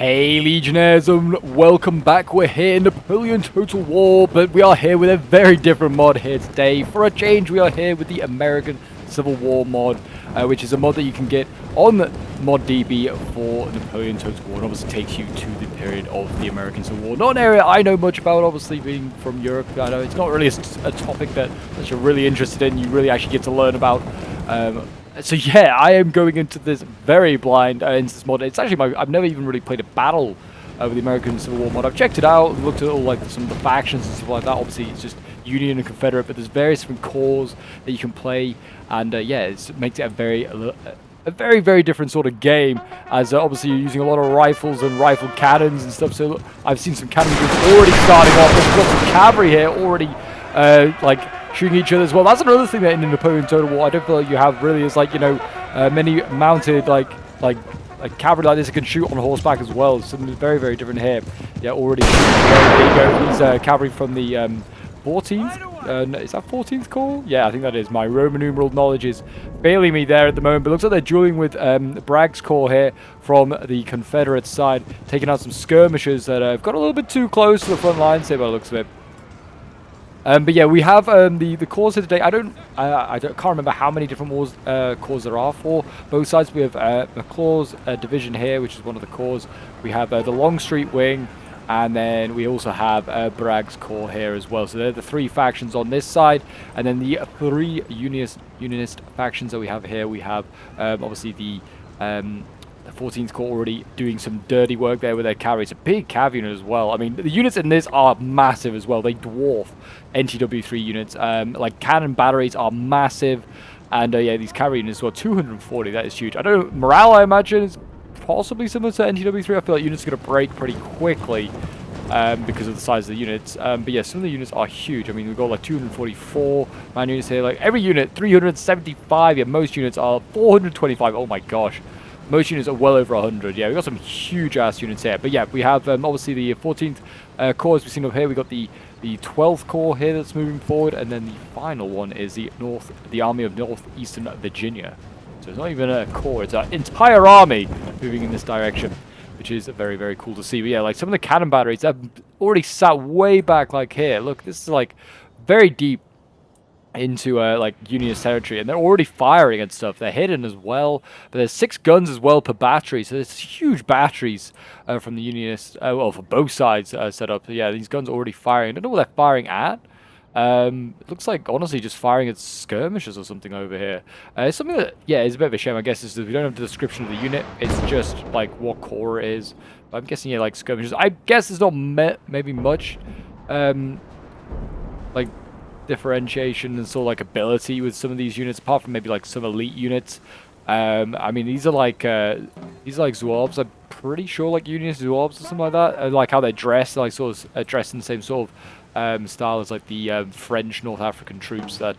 Hey Legionnaires, and welcome back. We're here in Napoleon Total War, but we are here with a very different mod here today. For a change, we are here with the American Civil War mod, which is a mod that you can get on ModDB for Napoleon Total War, and obviously takes you to the period of the American Civil War. Not an area I know much about, obviously being from Europe. I know it's not really a topic that you're really interested in, you really actually get to learn about. So yeah, I am going into this very blind into this mod. It's actually I've never even really played a battle with the American Civil War mod. I've checked it out, looked at all like some of the factions and stuff like that. Obviously, it's just Union and Confederate, but there's various different corps that you can play, and yeah, it makes it a very different sort of game. As obviously you're using a lot of rifles and rifle cannons and stuff. So I've seen some cannon groups already starting off. There's got some cavalry here already, like shooting each other as well. That's another thing that in Napoleon Total War I don't feel like you have really is like, you know, many mounted like cavalry like this that can shoot on horseback as well. Something very different here. Yeah, already shooting. There you go. These cavalry from the 14th. Is that 14th Corps? Yeah, I think that is. My Roman numeral knowledge is failing me there at the moment, but looks like they're dueling with Bragg's Corps here from the Confederate side, taking out some skirmishers that have got a little bit too close to the front lines here by the looks of it. But yeah, we have the corps here today. I can't remember how many different corps there are for both sides. We have McClaw's division here, which is one of the corps. We have the Longstreet wing, and then we also have Bragg's Corps here as well. So they're the three factions on this side, and then the three Unionist factions that we have here. We have obviously the 14th Corps already doing some dirty work there with their cavalry. It's a big cav unit as well. I mean, the units in this are massive as well. They dwarf NTW3 units. Like cannon batteries are massive, and yeah, these cavalry units as well. 240. That is huge. I don't know. Morale, I imagine, is possibly similar to NTW3. I feel like units are going to break pretty quickly because of the size of the units. But yeah, some of the units are huge. I mean, we've got like 244 man units here. Like every unit, 375. Yeah, most units are 425. Oh my gosh. Most units are well over 100. Yeah, we've got some huge-ass units here. But yeah, we have obviously the 14th Corps, as we've seen up here. We've got the 12th Corps here that's moving forward. And then the final one is the Army of Northeastern Virginia. So it's not even a corps, it's an entire army moving in this direction, which is very cool to see. But yeah, like some of the cannon batteries have already sat way back like here. Look, this is like very deep into like Unionist territory, and they're already firing and stuff. They're hidden as well, but there's 6 guns as well per battery, so there's huge batteries from the Unionists, well, for both sides set up. So yeah, these guns are already firing. I don't know what they're firing at. It looks like honestly just firing at skirmishers or something over here. It's something that, yeah, it's a bit of a shame, I guess, is that we don't have the description of the unit. It's just like what corps it is. But I'm guessing, yeah, like skirmishers. I guess there's not maybe much like differentiation and sort of like ability with some of these units, apart from maybe like some elite units. I mean, these are like Zouaves. I'm pretty sure like Unionist Zouaves or something like that. Like how they're dressed, like sort of dressed in the same sort of style as like the French North African troops that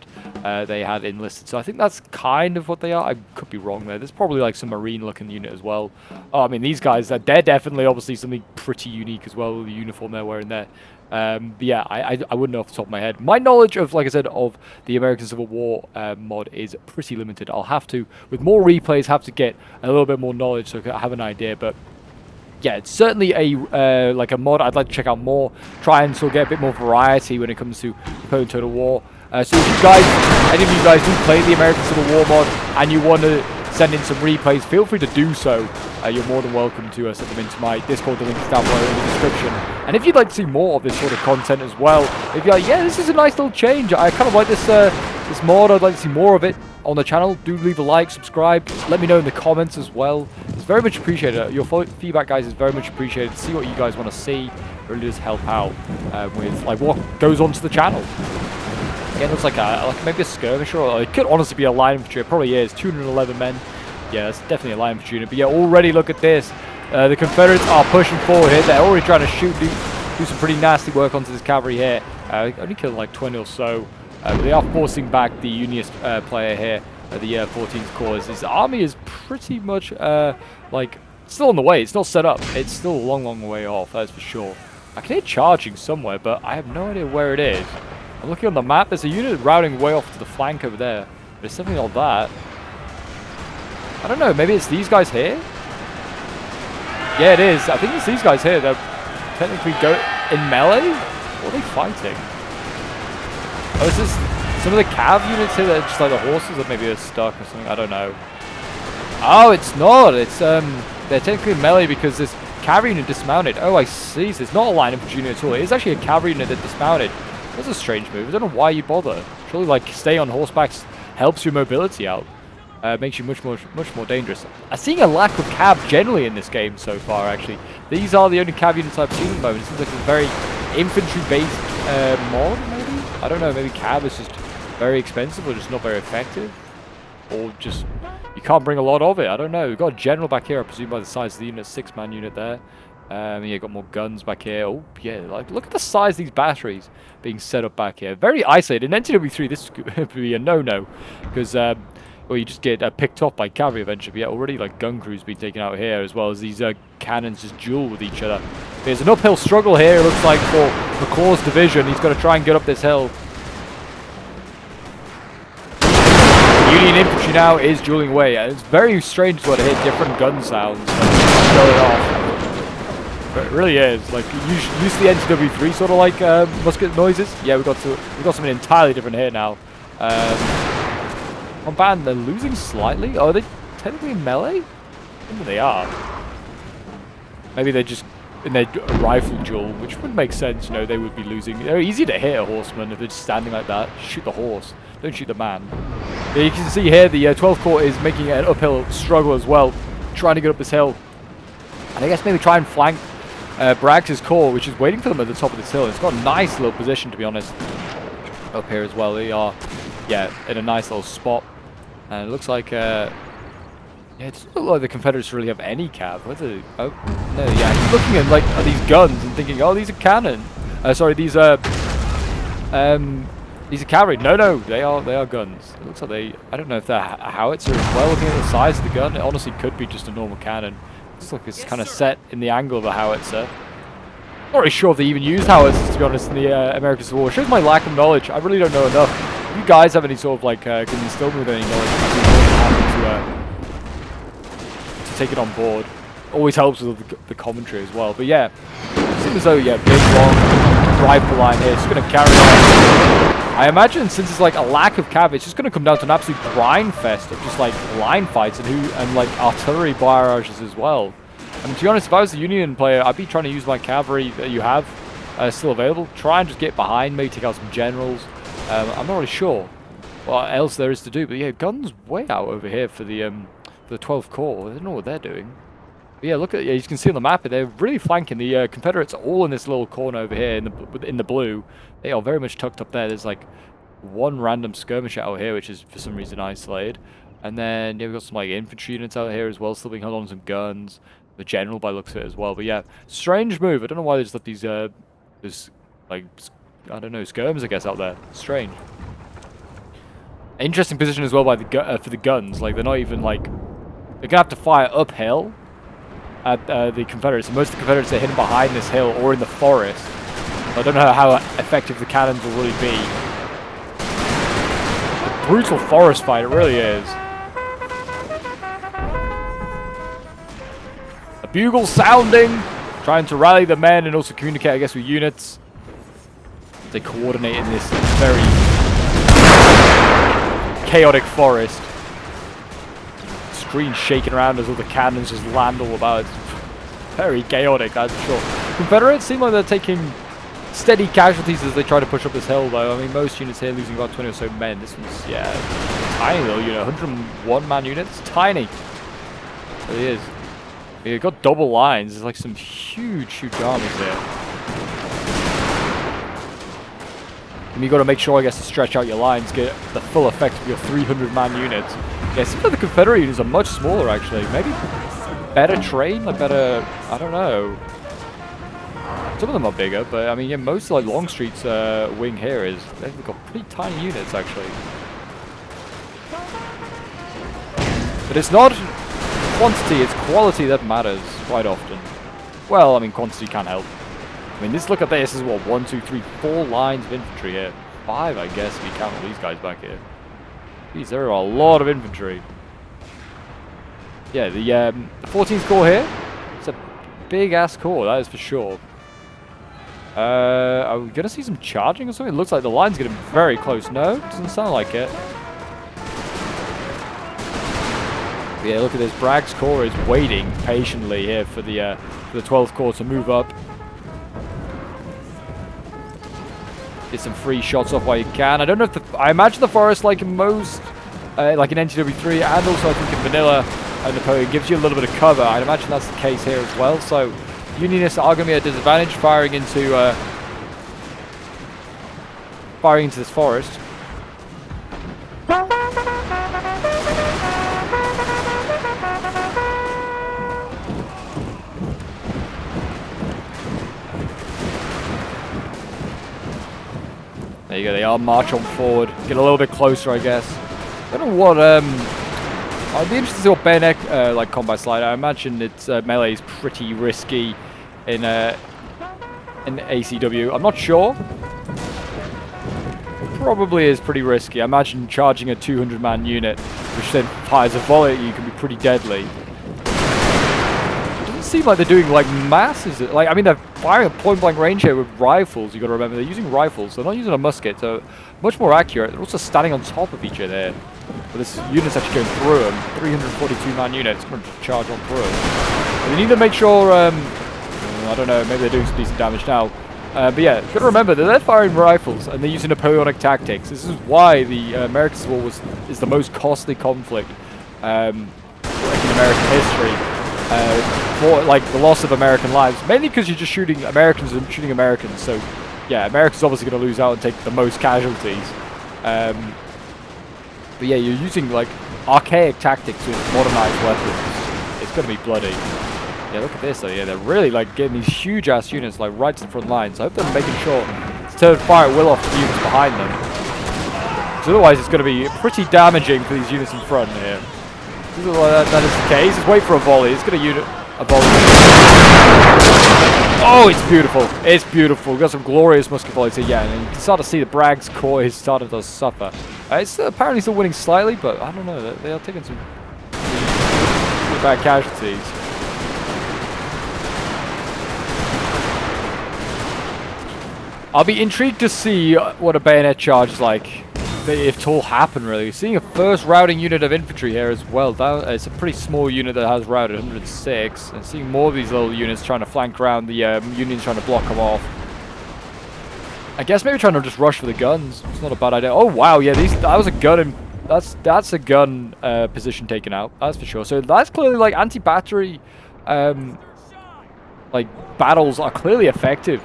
they had enlisted. So I think that's kind of what they are. I could be wrong there. There's probably like some marine looking unit as well. Oh, I mean, these guys, they're definitely obviously something pretty unique as well with the uniform they're wearing there. But yeah, I wouldn't know off the top of my head. My knowledge of, like I said, of the American Civil War mod is pretty limited. I'll have to, with more replays, have to get a little bit more knowledge so I have an idea. But yeah, it's certainly a like a mod I'd like to check out more. Try and sort of get a bit more variety when it comes to Napoleon Total War. So if you guys, any of you guys do play the American Civil War mod and you want to send in some replays, feel free to do so. You're more than welcome to send them into my Discord. The link is down below in the description. And if you'd like to see more of this sort of content as well, if you're like, yeah, this is a nice little change, I kind of like this this mod, I'd like to see more of it on the channel, do leave a like, subscribe, let me know in the comments as well. It's very much appreciated. Your feedback, guys, is very much appreciated. See what you guys want to see. It really does help out with like what goes onto the channel. Again, looks like maybe a skirmisher, or it could honestly be a line infantry. It probably is. 211 men. Yeah, that's definitely a line infantry unit. But yeah, already look at this. The Confederates are pushing forward here. They're already trying to do some pretty nasty work onto this cavalry here. Only killing like 20 or so. But they are forcing back the Unionist player here. The 14th Corps. His army is pretty much like still on the way. It's not set up. It's still a long way off. That's for sure. I can hear charging somewhere, but I have no idea where it is. I'm looking on the map. There's a unit routing way off to the flank over there. But it's definitely not that. I don't know. Maybe it's these guys here? Yeah, it is. I think it's these guys here. They're technically go in melee. What are they fighting? Oh, is this some of the cav units here that are just like the horses, or maybe they're stuck or something? I don't know. Oh, it's not. It's they're technically melee because this cavalry unit dismounted. Oh, I see. So it's not a line infantry unit at all. It's actually a cavalry unit that dismounted. That's a strange move. I don't know why you bother. Surely, like, stay on horseback helps your mobility out. Makes you much more dangerous. I'm seeing a lack of cav generally in this game so far, actually. These are the only cav units I've seen at the moment. It seems like a very infantry-based mod, maybe? I don't know. Maybe cav is just very expensive or just not very effective. Or just... you can't bring a lot of it. I don't know. We've got a general back here, I presume, by the size of the unit. 6-man unit there. Yeah, got more guns back here. Oh, yeah, like, look at the size of these batteries being set up back here. Very isolated. In NTW3, this would be a no-no. Because, well, you just get picked off by cavalry eventually. But yeah, already, like, gun crews being taken out here, as well as these cannons just duel with each other. There's an uphill struggle here, it looks like, for McCaw's division. He's got to try and get up this hill. Union infantry now is dueling away. It's very strange to hear different gun sounds going off. But it really is. Like, use the NTW3 sort of like musket noises. Yeah, we got something entirely different here now. On band, they're losing slightly. Oh, are they technically melee? I think they are. Maybe they're just in their rifle duel, which would make sense. You know, they would be losing. They're easy to hit a horseman if they're just standing like that. Shoot the horse. Don't shoot the man. Yeah, you can see here the 12th Corps is making an uphill struggle as well, trying to get up this hill. And I guess maybe try and flank Braggs' Corps, which is waiting for them at the top of this hill. It's got a nice little position, to be honest, up here as well. They are, yeah, in a nice little spot. And it looks like, yeah, it doesn't look like the Confederates really have any cav. Whether, oh, no, yeah, he's looking at, like, at these guns and thinking, oh, these are cannon. Sorry, these are cavalry. No, they are guns. It looks like they, I don't know if they're a howitzer as well. Looking at the size of the gun, it honestly could be just a normal cannon. Looks like it's kind of set in the angle of a howitzer. Not really sure if they even use howitzers, to be honest, in the American Civil War. It shows my lack of knowledge. I really don't know enough. If you guys have any sort of, like, can instill me with any knowledge, I'd be more than happy to take it on board. Always helps with the commentary as well. But yeah, it seems as though, yeah, big, long rifle line here. It's going to carry on. I imagine since it's like a lack of cav, it's just going to come down to an absolute grind fest of just like line fights and like artillery barrages as well. I mean, to be honest, if I was a Union player, I'd be trying to use my cavalry that you have still available. Try and just get behind, maybe take out some generals. I'm not really sure what else there is to do, but yeah, guns way out over here for the 12th Corps. I don't know what they're doing. But yeah, look at, yeah, you can see on the map, they're really flanking. The Confederates are all in this little corner over here in the blue. They are very much tucked up there. There's like one random skirmisher out here, which is for some reason isolated. And then yeah, we've got some like infantry units out here as well, still being held on some guns. The general by looks of it as well. But yeah, strange move. I don't know why they just let these this like, I don't know, skirms I guess out there. Strange. Interesting position as well by the for the guns. Like they're not even like, they're gonna have to fire uphill at the Confederates. And most of the Confederates are hidden behind this hill or in the forest. I don't know how effective the cannons will really be. A brutal forest fight, it really is. A bugle sounding, trying to rally the men and also communicate, I guess, with units. They coordinate in this very chaotic forest. Screen shaking around as all the cannons just land all about. It's very chaotic, that's for sure. Confederates seem like they're taking steady casualties as they try to push up this hill, though. I mean, most units here losing about 20 or so men. This one's, yeah, tiny little unit. 101 man units. Tiny. It is. You've got double lines. There's like some huge armies here. And you've got to make sure, I guess, to stretch out your lines, get the full effect of your 300 man units. Yeah, it seems like the Confederate units are much smaller, actually. Maybe better trained, like better, I don't know. Some of them are bigger, but I mean, yeah, most like Longstreet's wing here is, they've got pretty tiny units, actually. But it's not quantity, it's quality that matters quite often. Well, I mean, quantity can't help. I mean, look at this. This is what, 1, 2, 3, 4 lines of infantry here. 5, I guess, if you count all these guys back here. Jeez, there are a lot of infantry. Yeah, the 14th Corps here. It's a big ass core, that is for sure. Are we gonna see some charging or something? It looks like the line's getting very close. No, doesn't sound like it. Yeah, look at this. Bragg's core is waiting patiently here for the 12th core to move up. Get some free shots off while you can. I don't know if I imagine the forest, like in most, like in NTW3, and also I think in Vanilla and Napoleon, gives you a little bit of cover. I'd imagine that's the case here as well. So Unionists are going to be at a disadvantage firing into this forest. There you go, they are march on forward. Get a little bit closer, I guess. I don't know what, I'd be interested to see what Bayonet, like, combat slide. I imagine its melee is pretty risky in ACW. I'm not sure. Probably is pretty risky. I imagine charging a 200-man unit, which then fires a volley at you, can be pretty deadly. It doesn't seem like they're doing, like, masses. Like, I mean, they're firing at point-blank range here with rifles, you got to remember. They're using rifles. They're not using a musket, so much more accurate. They're also standing on top of each other. But this unit's actually going through them. 342-man unit. It's going to charge on through them. And they need to make sure, I don't know, maybe they're doing some decent damage now. But yeah, you've got to remember that they're firing rifles and they're using Napoleonic tactics. This is why the American Civil War is the most costly conflict like in American history. For like the loss of American lives, mainly because you're just shooting Americans and shooting Americans. So yeah, America's obviously going to lose out and take the most casualties. But yeah, you're using like archaic tactics with modernized weapons. It's going to be bloody. Yeah, look at this though. Yeah, they're really like getting these huge ass units like right to the front lines. I hope they're making sure to turn fire at will off the units behind them. Because otherwise it's going to be pretty damaging for these units in front here. That is the case. Just wait for a volley. It's going to unit a volley. Oh, it's beautiful. It's beautiful. We've got some glorious musket volleys here. Yeah, and you can start to see the Bragg's core is starting to suffer. It's apparently still winning slightly, but I don't know. They are taking some pretty bad casualties. I'll be intrigued to see what a bayonet charge is like, if it all happen really. Seeing a first routing unit of infantry here as well. It's a pretty small unit that has routed 106, and seeing more of these little units trying to flank around the Unions trying to block them off. I guess maybe trying to just rush for the guns. It's not a bad idea. Oh wow, yeah, that was a gun, and that's a gun position taken out. That's for sure. So that's clearly like anti-battery, like battles are clearly effective.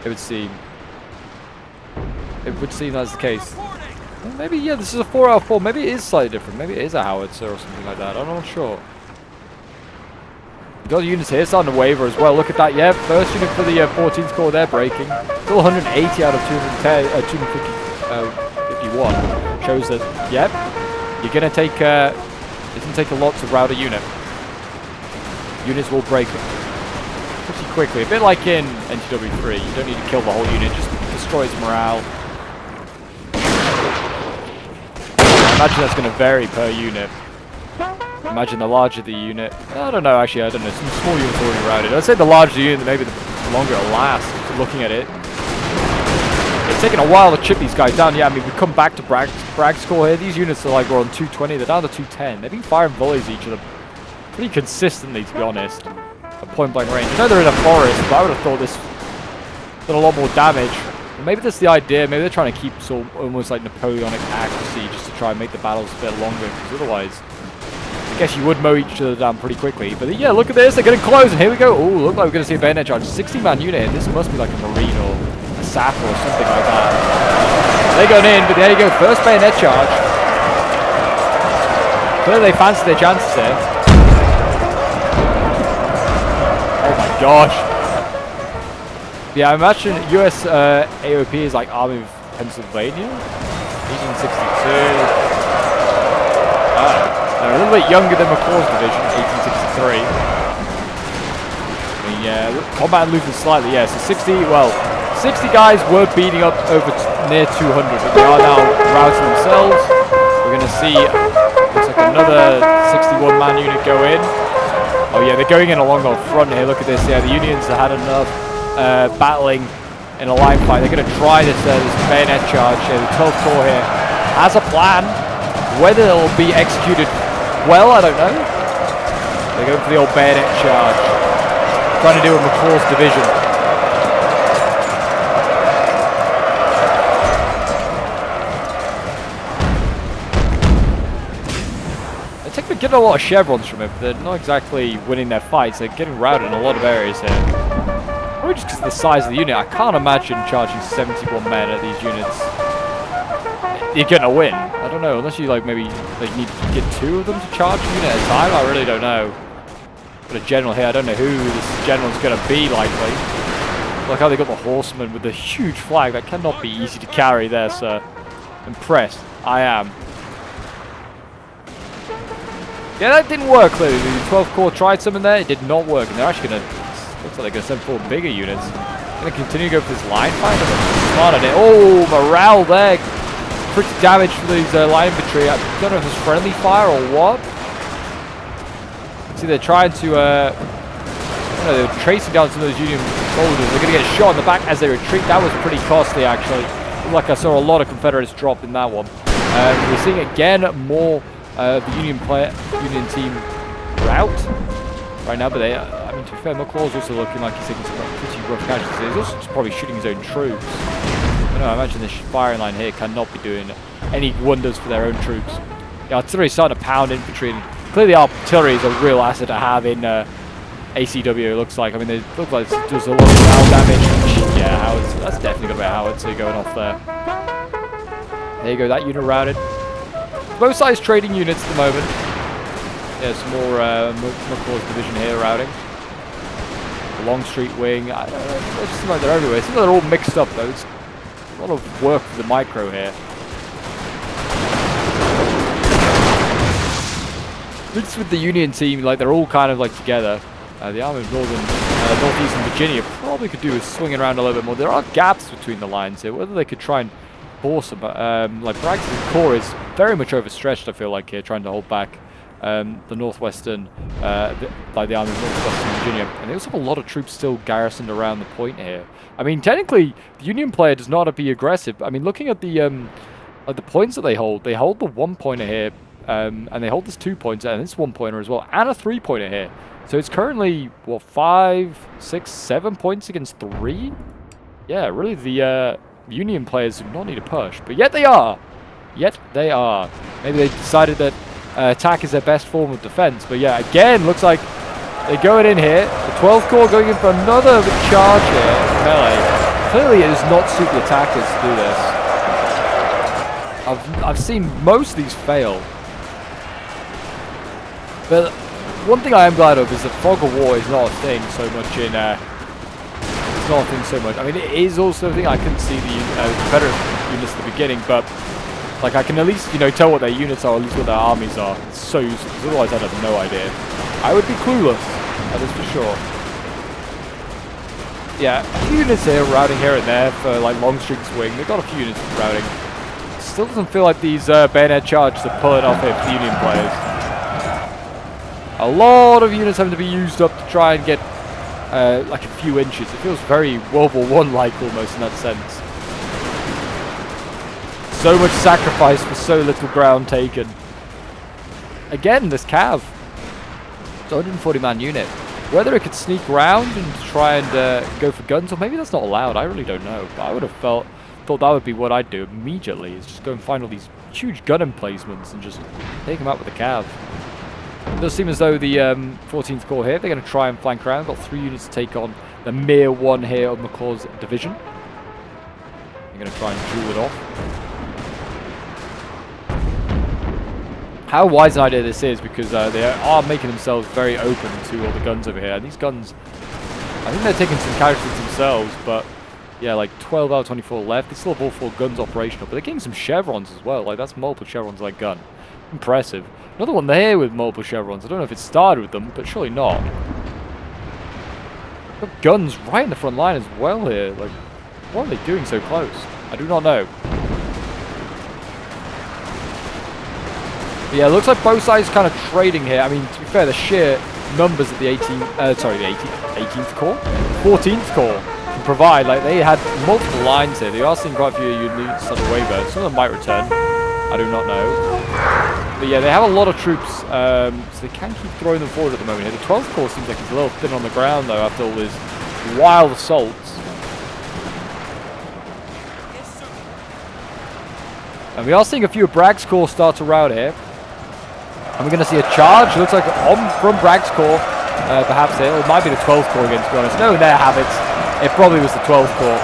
It would seem. It would seem that's the case. Well, maybe, yeah, this is a 4-out-4. Maybe it is slightly different. Maybe it is a howitzer or something like that. I'm not sure. We've got units here starting to waver as well. Look at that. Yeah, first unit for the 14th Corps, they're breaking. Still 180 out of 251. Shows that, yep, you're going to take, it's going to take a lot to rout a unit. Units will break pretty quickly. A bit like in NTW3. You don't need to kill the whole unit, just destroy its morale. I imagine that's going to vary per unit. Imagine the larger the unit. I don't know, actually, I don't know. Some small units already routed. I'd say the larger the unit, maybe the longer it'll last. Looking at it. It's taking a while to chip these guys down. Yeah, I mean, we come back to Bragg's score here. These units are like, we're on 220. They're down to 210. They've been firing volleys at each other pretty consistently, to be honest. At point blank range. I know they're in a forest, but I would have thought this done a lot more damage. Maybe that's the idea. Maybe they're trying to keep sort of almost like Napoleonic accuracy just to try and make the battles a bit longer, because otherwise I guess you would mow each other down pretty quickly. But yeah, look at this. They're getting close, and here we go. Oh, look like we're going to see a bayonet charge. 60-man unit here. This must be like a Marine or a Sapper or something like that. They're going in, but there you go. First bayonet charge. Clearly they fancy their chances here. Oh my gosh. Yeah, I imagine US AOP is like Army of Pennsylvania, 1862. They're a little bit younger than McCaw's division, 1863. I mean, yeah, combat and losing slightly, yeah. So 60 guys were beating up over near 200, but they are now routing themselves. We're going to see, looks like another 61-man unit go in. Oh yeah, they're going in along the front here. Look at this. Yeah, the Unions have had enough battling in a line fight. They're going to try this bayonet charge here. The 12th Corps here has a plan. Whether it'll be executed well, I don't know. They're going for the old bayonet charge. Trying to do a McCaw's division. They're getting a lot of chevrons from it, but they're not exactly winning their fights. They're getting routed in a lot of areas here. Probably just because of the size of the unit. I can't imagine charging 71 men at these units. You're gonna win. I don't know, unless you maybe need to get 2 of them to charge a unit at a time. I really don't know. Got a general here. I don't know who this general's gonna be likely. Look how they got the horsemen with the huge flag. That cannot be easy to carry there, sir. Impressed. I am. Yeah, that didn't work clearly. The 12th Corps tried something there. It did not work. And they're actually going to... Looks like they're going to send 4 bigger units. Going to continue to go for this line fight. Smart on it. Oh, morale there. Pretty damage for these line infantry. I don't know if it's friendly fire or what. See, they're trying to... they're tracing down some of those Union soldiers. They're going to get shot in the back as they retreat. That was pretty costly, actually. Looked like I saw a lot of Confederates drop in that one. We're seeing again more... the Union team rout right now, but they, I mean, to be fair, McCaw's also looking like he's taking some pretty rough casualties. He's also just probably shooting his own troops. I know, I imagine this firing line here cannot be doing any wonders for their own troops. The artillery is starting to pound infantry, and clearly artillery is a real asset to have in ACW, it looks like. I mean, it looks like it does a lot of morale damage. Yeah, howitzer, that's definitely going to be a howitzer going off there. There you go, that unit routed. Both sides trading units at the moment. Yeah, some more McCaw's division here routing. The Longstreet wing. I don't know, it just seems like they're everywhere. It seems like they're all mixed up though. It's a lot of work for the micro here. Looks with the Union team, they're all kind of together. The Army of Northeastern Virginia probably could do with swinging around a little bit more. There are gaps between the lines here. Whether they could try and force them, Braxton's Corps is very much overstretched, I feel like, here, trying to hold back the Northwestern, the Army of Northwestern Virginia. And they also have a lot of troops still garrisoned around the point here. I mean, technically, the Union player does not have to be aggressive. I mean, looking at the points that they hold the 1-pointer here, and they hold this 2-pointer, and this 1-pointer as well, and a 3-pointer here. So it's currently, what, 5, 6, 7 points against 3? Yeah, really, the Union players do not need a push, but yet they are. Yet they are. Maybe they decided that attack is their best form of defense. But yeah, again, looks like they're going in here. The 12th Corps going in for another charge here. Melee. Clearly, it does not suit the attackers to do this. I've seen most of these fail. But one thing I am glad of is that fog of war is not a thing so much in. It's not a thing so much. I mean, it is also a thing. I couldn't see the Confederate units at the beginning, but I can at least tell what their units are, or at least what their armies are. It's so useful, because otherwise I'd have no idea. I would be clueless, that is for sure. Yeah, a few units here routing here and there for Longstreet's wing. They've got a few units routing. Still doesn't feel like these bayonet charges are pulling off here for the Union players. A lot of units having to be used up to try and get a few inches. It feels very World War I-like almost in that sense. So much sacrifice for so little ground taken. Again, this cav. It's a 140-man unit. Whether it could sneak around and try and go for guns, or maybe that's not allowed, I really don't know. But I would have thought that would be what I'd do immediately, is just go and find all these huge gun emplacements and just take them out with the cav. It does seem as though the 14th Corps here, they're going to try and flank around. Got 3 units to take on the mere one here of McCaw's division. They're going to try and duel it off. How wise an idea this is, because they are making themselves very open to all the guns over here. And these guns, I think they're taking some casualties themselves, but yeah, 12 out of 24 left. They still have all 4 guns operational, but they're getting some chevrons as well. That's multiple chevrons gun. Impressive. Another one there with multiple chevrons. I don't know if it started with them, but surely not. Got guns right in the front line as well here. What are they doing so close? I do not know. But yeah, it looks like both sides kind of trading here. I mean, to be fair, the sheer numbers that the 18th Corps, 14th Corps can provide. Like, they had multiple lines here. They are seeing quite a few units on the waiver. Some of them might return. I do not know. But yeah, they have a lot of troops, so they can keep throwing them forward at the moment here. The 12th Corps seems like it's a little thin on the ground, though, after all these wild assaults. And we are seeing a few of Bragg's Corps start to rout here. And we're going to see a charge. It looks like from Bragg's Corps, perhaps here. It might be the 12th Corps again, to be honest. Knowing their habits, it probably was the 12th Corps.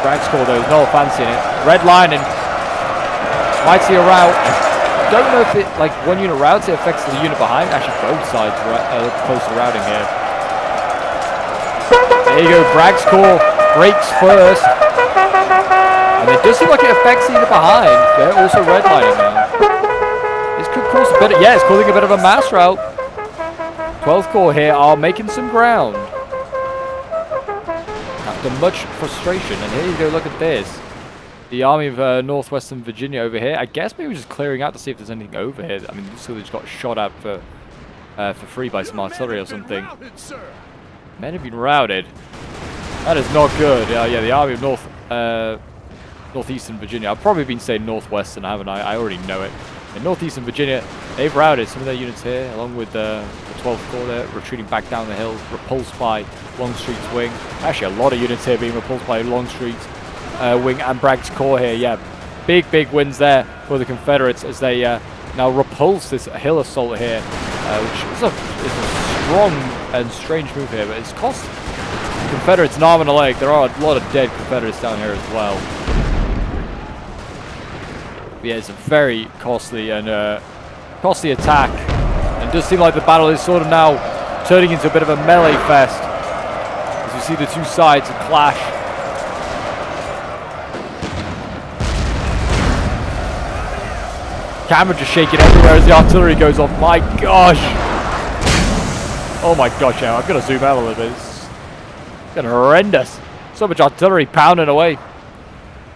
Bragg's Corps, though, is not fancying it. Red lining. Might see a rout. Don't know if it, like, one unit routs, it affects the unit behind. Actually, both sides look close to routing here. There you go. Bragg's Corps breaks first. And it does seem like it affects the unit behind. They're also redlining now. This could cause a bit of, yeah, it's causing a bit of a mass rout. 12th Corps here are making some ground. After much frustration. And here you go, look at this. The Army of Northwestern Virginia over here. I guess maybe just clearing out to see if there's anything over here. I mean, this just got shot at for free by some artillery or something. Men have been routed. That is not good. Yeah, the Army of Northeastern Virginia. I've probably been saying Northwestern, haven't I? I already know it. In Northeastern Virginia, they've routed some of their units here, along with the 12th Corps there, retreating back down the hill, repulsed by Longstreet's wing. Actually, a lot of units here being repulsed by Longstreet's wing and Bragg's Corps here. Yeah, big wins there for the Confederates as they now repulse this hill assault here, which is a strong and strange move here, but it's cost the Confederates an arm and a leg. There are a lot of dead Confederates down here as well. But yeah, it's a very costly and costly attack, and it does seem like the battle is sort of now turning into a bit of a melee fest as you see the two sides clash. Camera just shaking everywhere as the artillery goes off. My gosh! Oh my gosh, yeah, I've got to zoom out a little bit. It's getting horrendous. So much artillery pounding away.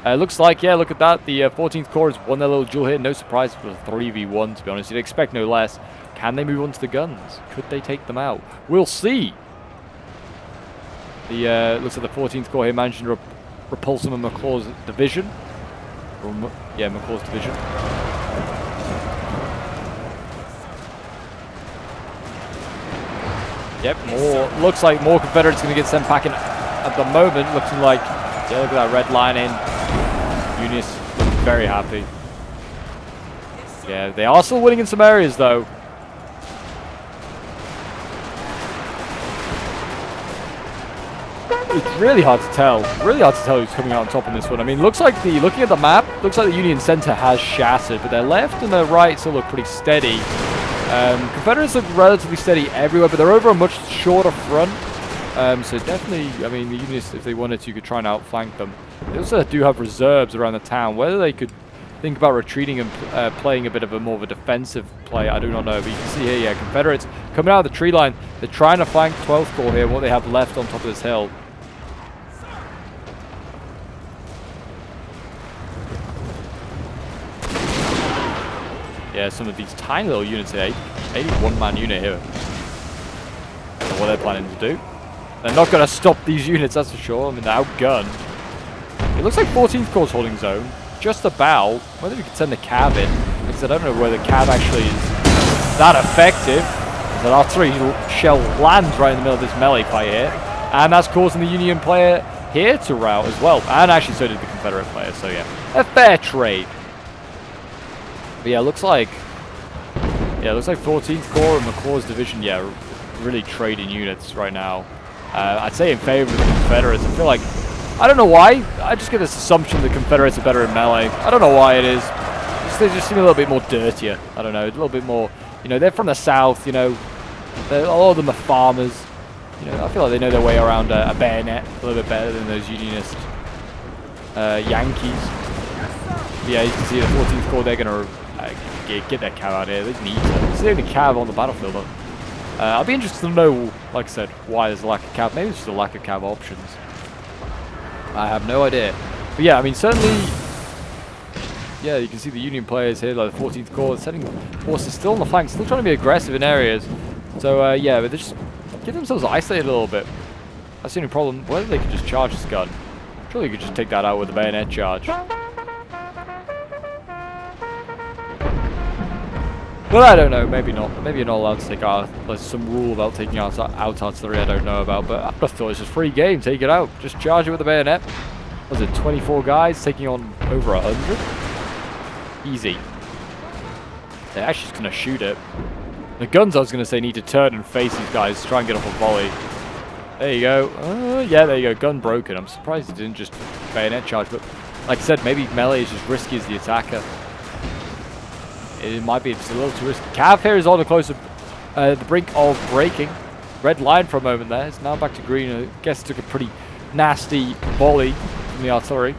Looks like, yeah, look at that. The 14th Corps has won their little duel here. No surprise for a 3v1, to be honest. You'd expect no less. Can they move on to the guns? Could they take them out? We'll see. The looks like the 14th Corps here managing to repulse some of McClaw's division. Yeah, McClaw's division. Yep, looks like more Confederates going to get sent packing at the moment. Looking like, yeah, look at that red line in. Unionists looking very happy. Yeah, they are still winning in some areas though. It's really hard to tell. Really hard to tell who's coming out on top in this one. I mean, looking at the map, looks like the Union center has shattered, but their left and their right still look pretty steady. Confederates look relatively steady everywhere, but they're over a much shorter front. So definitely, I mean, the Unionists, if they wanted to, could try and outflank them. They also do have reserves around the town. Whether they could think about retreating and playing a bit of a more of a defensive play, I do not know. But you can see here, yeah, Confederates coming out of the tree line. They're trying to flank 12th Corps here, what they have left on top of this hill. Yeah, some of these tiny little units here, 81-man unit here. I don't know what they're planning to do. They're not going to stop these units, that's for sure. I mean, they're outgunned. It looks like 14th Corps holding zone. Just about. Whether we could send the cav in. Because I don't know whether the cav actually is that effective. An artillery shell lands right in the middle of this melee fight here. And that's causing the Union player here to rout as well. And actually so did the Confederate player. So yeah, a fair trade. But yeah, looks like 14th Corps and McClaw's division, yeah, really trading units right now. I'd say in favor of the Confederates. I feel like, I don't know why, I just get this assumption the Confederates are better in melee. I don't know why it is. They just seem a little bit more dirtier. I don't know, a little bit more, you know, they're from the south, you know, a lot of them are farmers. You know, I feel like they know their way around a bayonet a little bit better than those Unionist Yankees. But yeah, you can see the 14th Corps, they're going to get their cav out here. They need to. It's the only cav on the battlefield. I'll be interested to know, like I said, why there's a lack of cav. Maybe it's just a lack of cav options. I have no idea. But yeah, I mean, certainly yeah, you can see the Union players here, like the 14th Corps, sending forces still on the flank, still trying to be aggressive in areas. So, yeah, but they just get themselves isolated a little bit. That's the only problem. Whether they could just charge this gun. Surely you could just take that out with a bayonet charge. But I don't know, maybe not. Maybe you're not allowed to take out. There's some rule about taking out artillery I don't know about, but I thought it was just free game. Take it out. Just charge it with a bayonet. Was it 24 guys taking on over 100? Easy. They're actually just going to shoot it. The guns, I was going to say, need to turn and face these guys to try and get off a volley. There you go. Yeah, there you go. Gun broken. I'm surprised it didn't just bayonet charge, but like I said, maybe melee is just risky as the attacker. It might be just a little too risky. Cav here is on the close of the brink of breaking. Red line for a moment there. It's now back to green. I guess it took a pretty nasty volley from the artillery.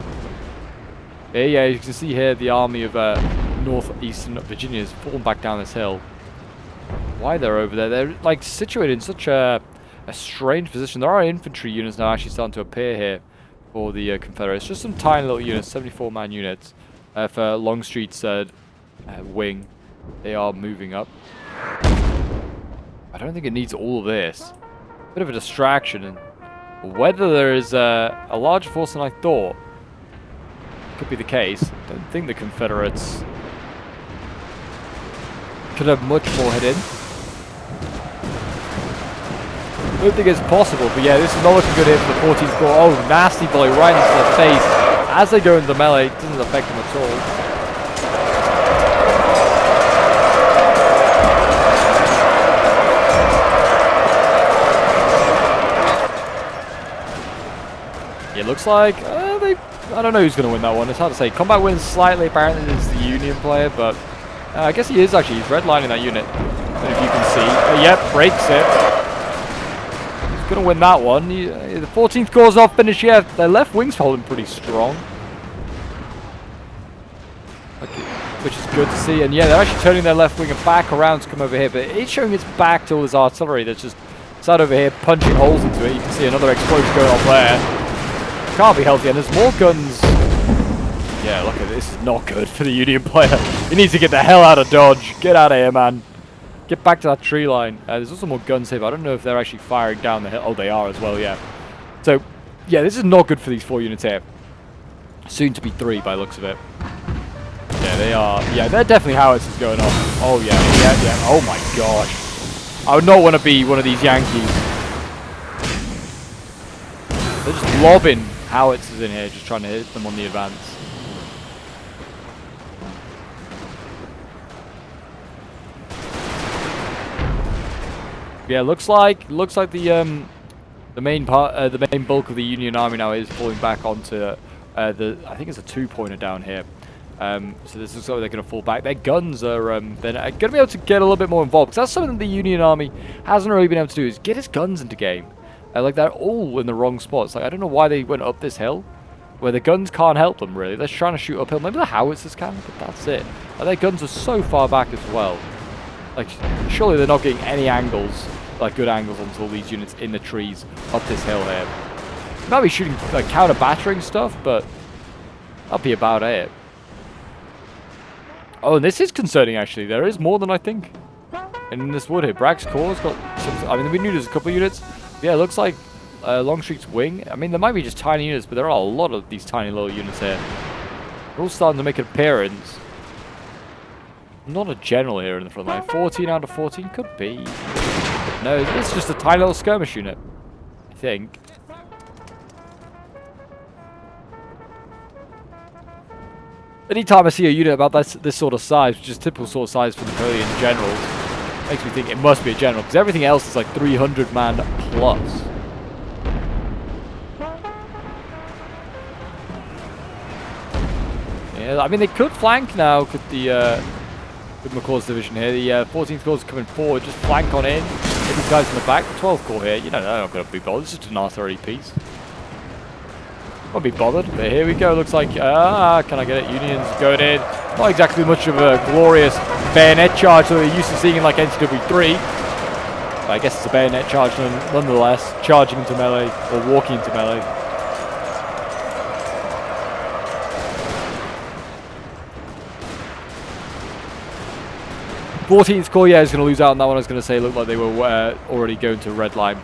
Yeah, you can see here the army of northeastern Virginia has fallen back down this hill. Why they're over there? They're like situated in such a strange position. There are infantry units now actually starting to appear here for the Confederates. Just some tiny little units, 74-man units for Longstreet's wing. They are moving up. I don't think it needs all of this. Bit of a distraction, and whether there is a larger force than I thought could be the case. I don't think the Confederates could have much more head in. I don't think it's possible, but yeah, this is not looking good here for the 14th Corps. Oh, nasty volley right into the face as they go into the melee. It doesn't affect them at all. It looks like I don't know who's going to win that one. It's hard to say. Combat wins slightly. Apparently, it's the Union player, but I guess he is actually. He's redlining that unit. And if you can see, yep, breaks it. He's going to win that one. The 14th Corps not finished yet. Their left wing's holding pretty strong, which is good to see. And yeah, they're actually turning their left wing back around to come over here, but it's showing its back to all this artillery that's just sat over here punching holes into it. You can see another explosion going on there. Can't be healthy, and there's more guns. Yeah, look at this. This is not good for the Union player. He needs to get the hell out of Dodge. Get out of here, man. Get back to that tree line. There's also more guns here, but I don't know if they're actually firing down the hill. Oh, they are as well, yeah. So, yeah, this is not good for these 4 units here. Soon to be 3 by the looks of it. Yeah, they are. Yeah, they're definitely howitzers going on. Oh, yeah. Oh, my gosh. I would not want to be one of these Yankees. They're just lobbing howitzers in here, just trying to hit them on the advance. Yeah, looks like the main bulk of the Union army now is falling back onto I think it's a 2-pointer down here. So this looks like they're going to fall back. Their guns are they're going to be able to get a little bit more involved, because that's something the Union army hasn't really been able to do, is get its guns into game. Like, they're all in the wrong spots. Like, I don't know why they went up this hill, where the guns can't help them, really. They're trying to shoot uphill. Maybe the howitzers can, but that's it. And their guns are so far back as well. Like, surely they're not getting any angles, like good angles onto all these units in the trees up this hill here. They might be shooting, like, counter-battering stuff, but that'll be about it. Oh, and this is concerning, actually. There is more than I think. And in this wood here, Bragg's Corps got some, I mean, we knew there's a couple of units. Yeah, it looks like Longstreet's wing. I mean, there might be just tiny units, but there are a lot of these tiny little units here. They're all starting to make an appearance. Not a general here in the front line. 14 out of 14 could be. No, it's just a tiny little skirmish unit, I think. Anytime I see a unit about this sort of size, which is typical sort of size for Napoleon generals, makes me think it must be a general, because everything else is like 300 man plus. Yeah, I mean, they could flank now, could the with McCaw's division here. The 14th Corps is coming forward, just flank on in. Hit these guys in the back. The 12th Corps here, you know, they're not going to be bothered. This is just an artillery piece. Won't be bothered. But here we go. Looks like, can I get it? Unions going in. Not exactly much of a glorious bayonet charge that we're used to seeing in like NCW3. But I guess it's a bayonet charge nonetheless. Charging into melee, or walking into melee. 14th Corps, yeah, is going to lose out on that one. I was going to say, looked like they were already going to red line.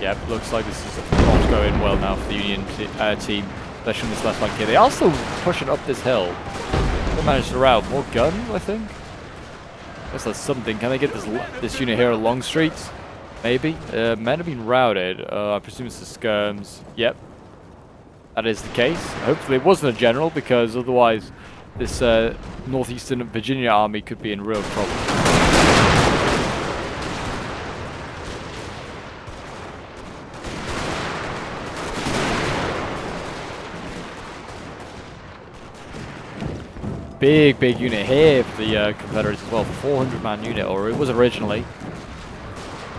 Yep, looks like this is not going well now for the Union team, especially in this left flank here. They are still pushing up this hill. They managed to rout more guns, I think. Guess that's something. Can they get this unit here on Longstreet? Maybe. Men have been routed. I presume it's the skirms. Yep. That is the case. Hopefully it wasn't a general, because otherwise this northeastern Virginia army could be in real trouble. Big unit here for the Confederates as well. 400-man unit, or it was originally.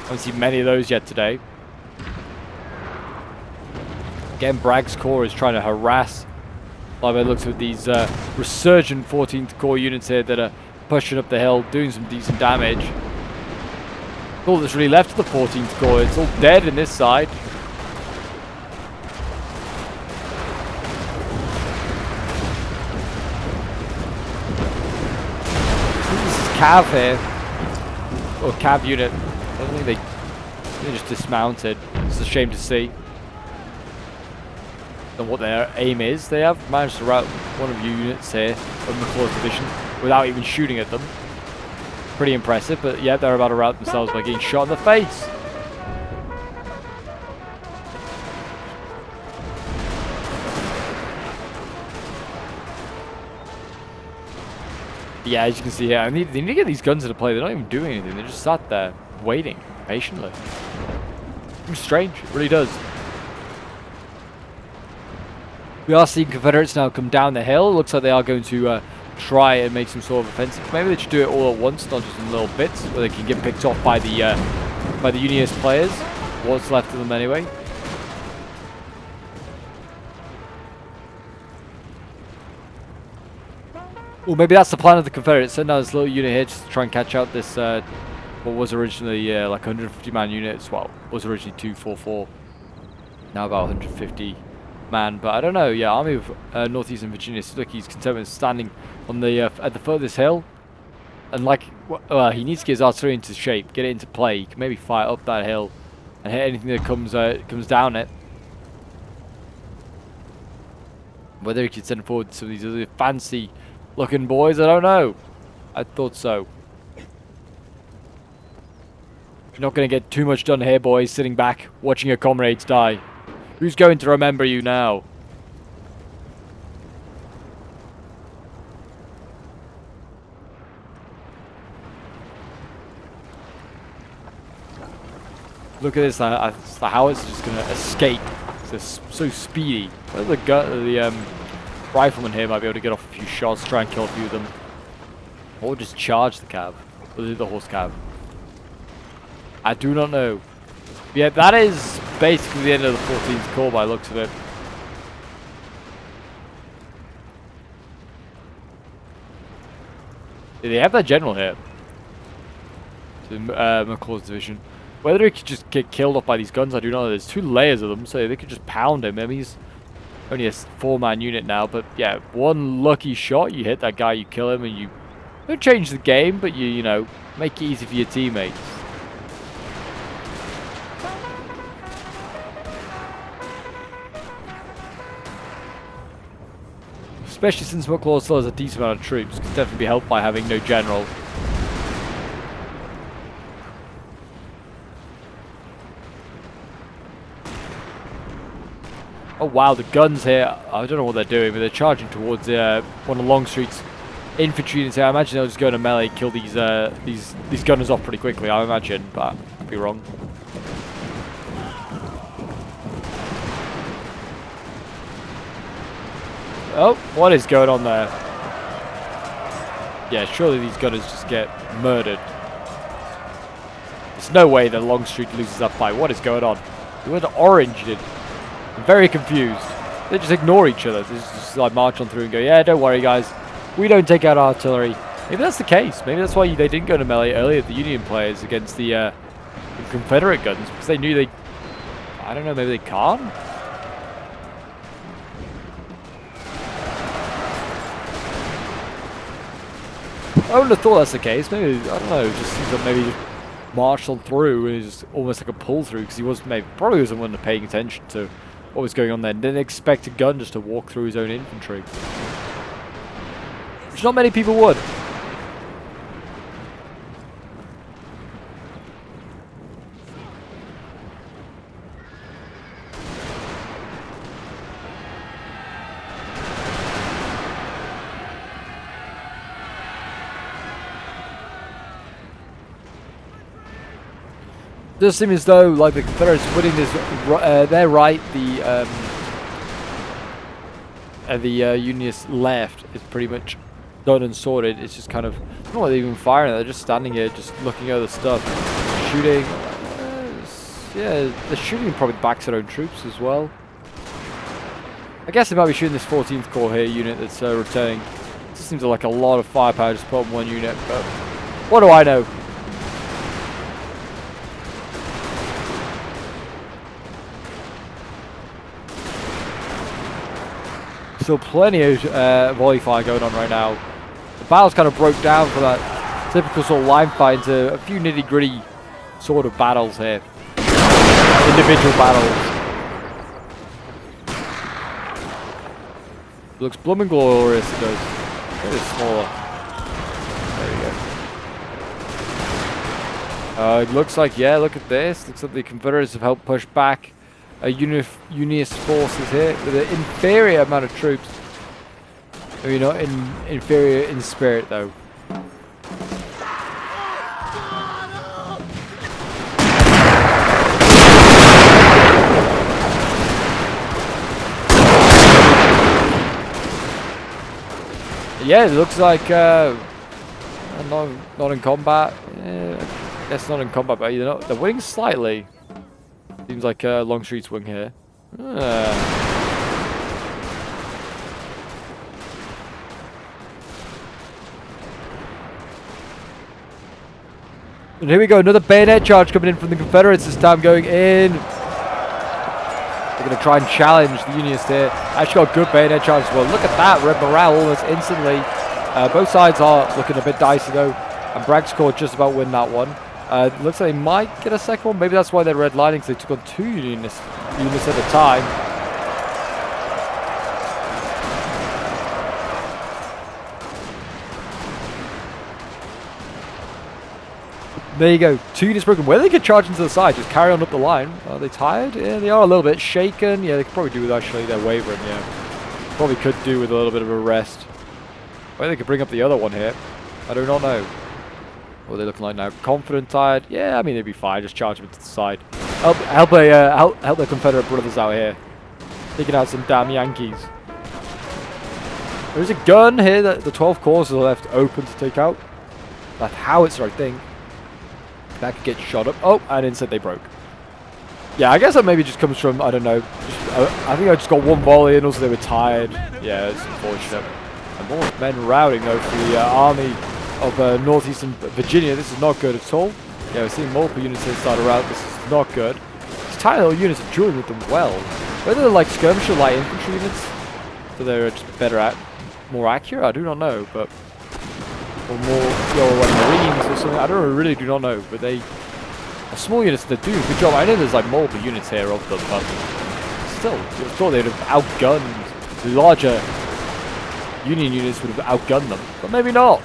Haven't seen many of those yet today. Again, Bragg's Corps is trying to harass, by the looks of these resurgent 14th Corps units here that are pushing up the hill, doing some decent damage. All that's really left of the 14th Corps, it's all dead in this side. Cav here, or Cav unit. I don't think they just dismounted. It's a shame to see. And what their aim is, they have managed to rout one of the units here of McClaw's division without even shooting at them. Pretty impressive, but yeah, they're about to rout themselves by getting shot in the face. Yeah, as you can see here, they need to get these guns into play. They're not even doing anything. They're just sat there, waiting, patiently. Seems strange. It really does. We are seeing Confederates now come down the hill. It looks like they are going to try and make some sort of offensive. Maybe they should do it all at once, not just in little bits, where they can get picked off by the Unionist players. What's left of them anyway. Well, maybe that's the plan of the Confederates. Send out this little unit here just to try and catch out this, what was originally like 150-man units. Well, was originally 244. Now about 150 man. But I don't know. Yeah, Army of Northeastern Virginia. Looks like he's content with standing on the at the foot of this hill. And like, he needs to get his artillery into shape, get it into play. He can maybe fire up that hill and hit anything that comes down it. Whether he could send forward some of these other fancy looking boys, I don't know. I thought so. You're not going to get too much done here, boys, sitting back, watching your comrades die. Who's going to remember you now? Look at this, the howitzer is just going to escape. It's so speedy. Where's the rifleman here might be able to get off a few shots, try and kill a few of them. Or just charge the cav. Or the horse cav. I do not know. Yeah, that is basically the end of the 14th Corps by the looks of it. They have that general here. To McClaw's division. Whether he could just get killed off by these guns, I do not know. There's 2 layers of them, so they could just pound him. I mean, he's only a 4-man unit now, but yeah, one lucky shot, you hit that guy, you kill him, and you don't change the game, but you know, make it easy for your teammates. Especially since McClaw still has a decent amount of troops, could definitely be helped by having no general. Oh wow, the guns here, I don't know what they're doing, but they're charging towards one of Longstreet's infantry units here. I imagine they'll just go in a melee, kill these gunners off pretty quickly, I imagine, but I could be wrong. Oh, what is going on there? Yeah, surely these gunners just get murdered. There's no way that Longstreet loses that fight. What is going on? What orange did? I'm very confused. They just ignore each other. They just like march on through and go, yeah, don't worry guys. We don't take out artillery. Maybe that's the case. Maybe that's why they didn't go to melee earlier, the Union players, against the Confederate guns. Because they knew I don't know, maybe they can't? I wouldn't have thought that's the case. Maybe, I don't know, it just seems like maybe he just marched on through and it's almost like a pull through because he was probably wasn't paying attention to what was going on there. Didn't expect a gun just to walk through his own infantry. Which not many people would. It does seem as though like the Confederates winning this, they're right. The Unionists left is pretty much done and sorted. It's just kind of not like they're even firing. They're just standing here, just looking over the stuff, shooting. Yeah, they're shooting probably backs their own troops as well. I guess they might be shooting this 14th Corps here unit that's returning. It just seems like a lot of firepower just put on one unit, but what do I know? Still plenty of volley fire going on right now. The battles kind of broke down for that typical sort of line fight into a few nitty gritty sort of battles here. Individual battles. It looks blooming glorious, it does. It is smaller. There we go. It looks like, yeah, look at this. Looks like the Confederates have helped push back Unionist forces here with an inferior amount of troops. Maybe not inferior in spirit though. Yeah, it looks like not in combat. Yeah, I guess not in combat, but you know they're winning slightly. Seems like a Longstreet's wing here. And here we go, another bayonet charge coming in from the Confederates this time going in. They're going to try and challenge the Unionists here. Actually got good bayonet charge as well. Look at that, red morale almost instantly. Both sides are looking a bit dicey though. And Bragg's Corps just about win that one. Looks like they might get a second one. Maybe that's why they're redlining, because they took on two units at a time. There you go. Two units broken. Where they could charge into the side, just carry on up the line. Are they tired? Yeah, they are a little bit shaken. Yeah, they could probably do with actually their wavering. Yeah, probably could do with a little bit of a rest. Where they could bring up the other one here, I do not know. What are they looking like now? Confident, tired? Yeah, I mean they'd be fine. Just charge them to the side. Help the Confederate brothers out here. Taking out some damn Yankees. There's a gun here that the 12 Corps are left open to take out. That howitzer, I think. That could get shot up. Oh, and instead they broke. Yeah, I guess that maybe just comes from, I don't know. I think I just got one volley and also they were tired. Yeah, it's unfortunate. And more men routing though for the army of northeastern Virginia. This is not good at all. Yeah, we're seeing multiple units here start a rout. This is not good. These tiny little units are dealing with them well. Whether they're like skirmish or light infantry units, so they're just better at, more accurate, I do not know, but or more, like Marines or something. I really do not know, but they are small units that do a good job. I know there's like multiple units here of them, but still, I thought they'd have outgunned the larger Union units would have outgunned them, but maybe not.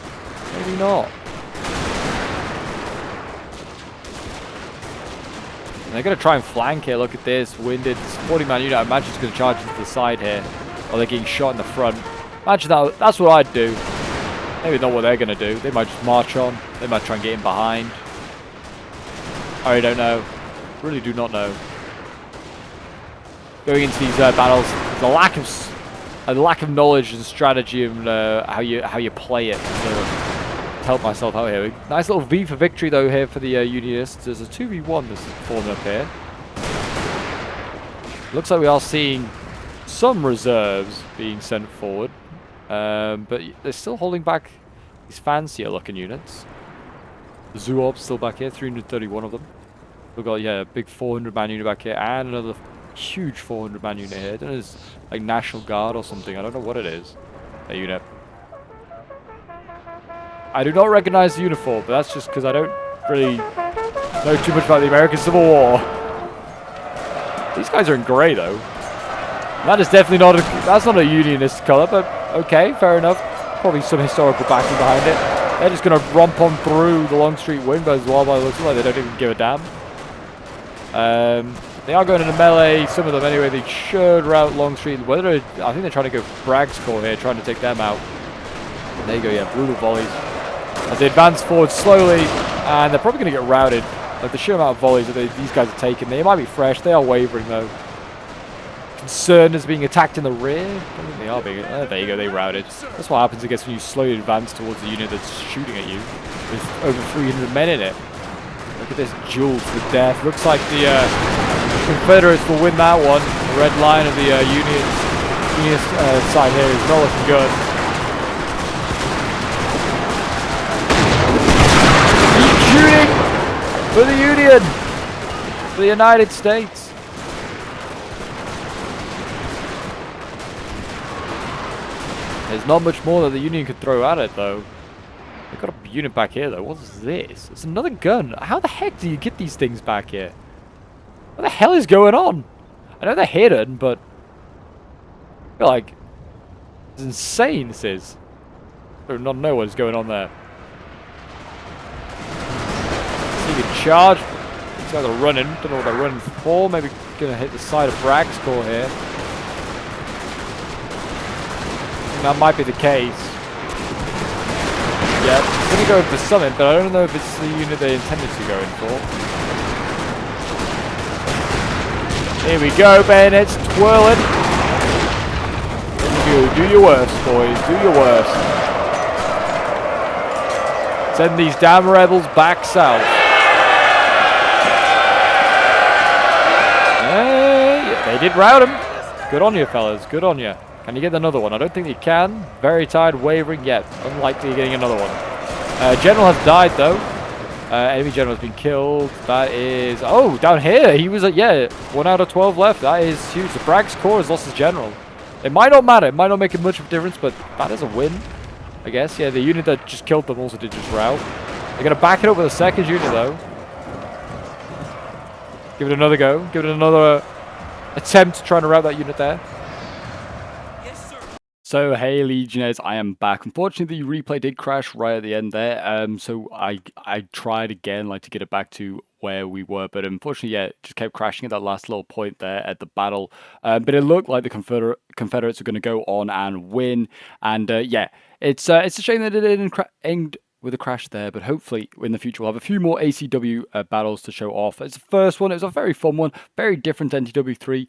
Maybe not. And they're going to try and flank here. Look at this. Winded. 40-man unit. I imagine it's going to charge into the side here. Or they're getting shot in the front. Imagine that. That's what I'd do. Maybe not what they're going to do. They might just march on. They might try and get in behind. I really don't know. Really do not know. Going into these battles, the lack of knowledge and strategy and how you play it. So, help myself out here. Nice little V for victory though here for the Unionists. There's a 2v1 that's falling up here. Looks like we are seeing some reserves being sent forward, but they're still holding back these fancier looking units. The Zoob's still back here, 331 of them. We've got, yeah, a big 400-man unit back here and another huge 400-man unit here. I don't know, it's like National Guard or something. I don't know what it is. A unit. I do not recognize the uniform, but that's just because I don't really know too much about the American Civil War. These guys are in grey, though. That is definitely not that's not a Unionist colour, but okay, fair enough. Probably some historical backing behind it. They're just going to romp on through the Longstreet wind as well, by the looks like they don't even give a damn. They are going into melee, some of them anyway. They should rout Longstreet. I think they're trying to go Bragg's Corps here, trying to take them out. There you go, yeah, brutal volleys. As they advance forward slowly, and they're probably going to get routed. Like the sheer amount of volleys that these guys are taking, they might be fresh. They are wavering though. Concerned as being attacked in the rear. I don't think they are being. There you go, they routed. That's what happens, I guess, when you slowly advance towards the unit that's shooting at you with over 300 men in it. Look at this duel to the death. Looks like the Confederates will win that one. The red line of the Unionist side here is not looking good. Keep shooting for the Union, for the United States. There's not much more that the Union could throw at it, though. They've got a unit back here, though. What is this? It's another gun. How the heck do you get these things back here? What the hell is going on? I know they're hidden, but I feel like it's insane, this is. I do not know what is going on there. So you can charge. These guys are running. Don't know what they're running for. Maybe going to hit the side of Bragg's Corps here. That might be the case. Yeah, it's going to go for Summit, but I don't know if it's the unit they intended to go in for. Here we go, bayonets twirling. Do your worst, boys. Do your worst. Send these damn rebels back south. Yeah, they did rout them. Good on you, fellas. Good on you. Can you get another one? I don't think you can. Very tired, wavering yet. Unlikely getting another one. General has died, though. Enemy general has been killed. That is... Oh, down here. He was... yeah, 1 out of 12 left. That is huge. The Bragg's Corps has lost his general. It might not matter. It might not make much of a difference, but that is a win, I guess. Yeah, the unit that just killed them also did just rout. They're going to back it up with a second unit, though. Give it another go. Give it another attempt to try and rout that unit there. So, hey Legionnaires, I am back. Unfortunately, the replay did crash right at the end there, so I tried again, like, to get it back to where we were, but unfortunately, yeah, it just kept crashing at that last little point there at the battle. But it looked like the Confederates were going to go on and win, and yeah, it's a shame that it didn't end with a crash there, but hopefully in the future we'll have a few more ACW battles to show off. It's the first one. It was a very fun one, very different to NTW3.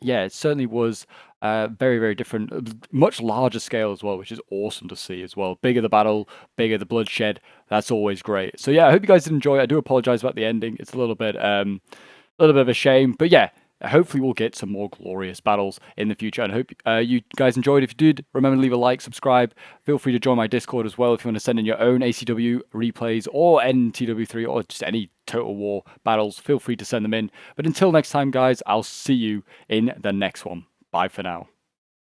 Yeah, it certainly was very, very different, much larger scale as well, which is awesome to see as well. Bigger the battle, bigger the bloodshed. That's always great. So yeah, I hope you guys did enjoy. I do apologize about the ending. It's a little bit of a shame, but yeah. Hopefully we'll get some more glorious battles in the future, and I hope you guys enjoyed. If you did, remember to leave a like, subscribe. Feel free to join my Discord as well if you want to send in your own ACW replays or NTW3 or just any Total War battles. Feel free to send them in. But until next time, guys, I'll see you in the next one. Bye for now.